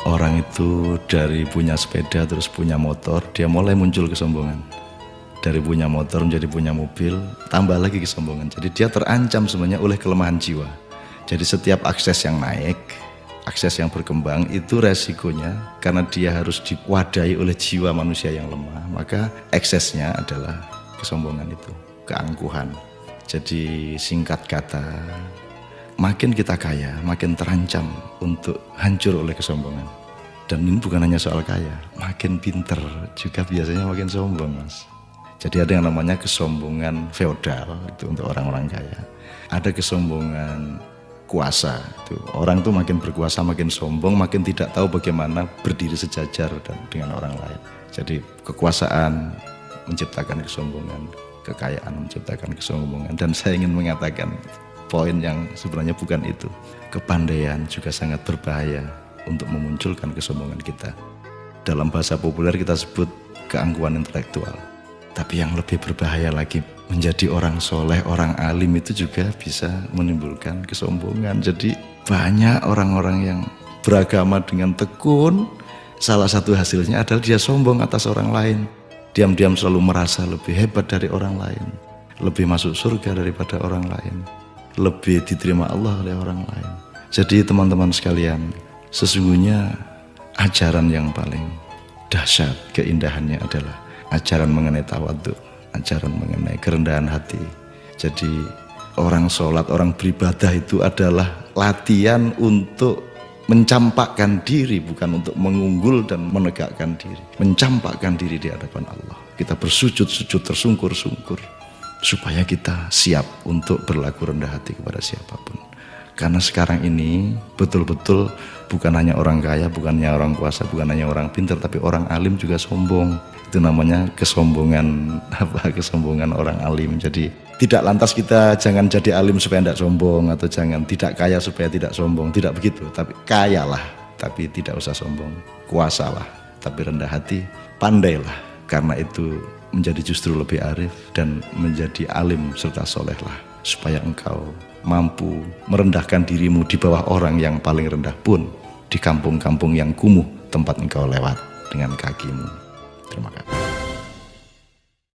Orang itu dari punya sepeda terus punya motor, dia mulai muncul kesombongan. Dari punya motor menjadi punya mobil, tambah lagi kesombongan. Jadi dia terancam sebenarnya oleh kelemahan jiwa. Jadi setiap akses yang naik, akses yang berkembang itu resikonya karena dia harus diwadahi oleh jiwa manusia yang lemah. Maka eksesnya adalah kesombongan itu, keangkuhan. Jadi singkat kata, makin kita kaya, makin terancam untuk hancur oleh kesombongan. Dan ini bukan hanya soal kaya, makin pinter juga biasanya makin sombong, Mas. Jadi ada yang namanya kesombongan feodal, itu untuk orang-orang kaya. Ada kesombongan kuasa, itu orang tuh makin berkuasa, makin sombong, makin tidak tahu bagaimana berdiri sejajar dan dengan orang lain. Jadi kekuasaan menciptakan kesombongan, kekayaan menciptakan kesombongan. Dan saya ingin mengatakan poin yang sebenarnya bukan itu. Kepandaian juga sangat berbahaya untuk memunculkan kesombongan kita. Dalam bahasa populer kita sebut keangkuhan intelektual. Tapi yang lebih berbahaya lagi, menjadi orang soleh, orang alim itu juga bisa menimbulkan kesombongan. Jadi banyak orang-orang yang beragama dengan tekun, salah satu hasilnya adalah dia sombong atas orang lain. Diam-diam selalu merasa lebih hebat dari orang lain, lebih masuk surga daripada orang lain, lebih diterima Allah oleh orang lain. Jadi teman-teman sekalian, sesungguhnya ajaran yang paling dahsyat keindahannya adalah ajaran mengenai tawadhu, ajaran mengenai kerendahan hati. Jadi orang sholat, orang beribadah itu adalah latihan untuk mencampakkan diri, bukan untuk mengunggul dan menegakkan diri. Mencampakkan diri di hadapan Allah. Kita bersujud-sujud tersungkur-sungkur supaya kita siap untuk berlaku rendah hati kepada siapapun. Karena sekarang ini betul-betul bukan hanya orang kaya, bukan hanya orang kuasa, bukan hanya orang pintar, tapi orang alim juga sombong. Itu namanya kesombongan kesombongan orang alim. Jadi tidak lantas kita jangan jadi alim supaya tidak sombong, atau jangan tidak kaya supaya tidak sombong, tidak begitu. Tapi kayalah tapi tidak usah sombong, kuasalah tapi rendah hati, pandailah, karena itu menjadi justru lebih arif dan menjadi alim serta solehlah, supaya engkau mampu merendahkan dirimu di bawah orang yang paling rendah pun di kampung-kampung yang kumuh tempat engkau lewat dengan kakimu. Terima kasih.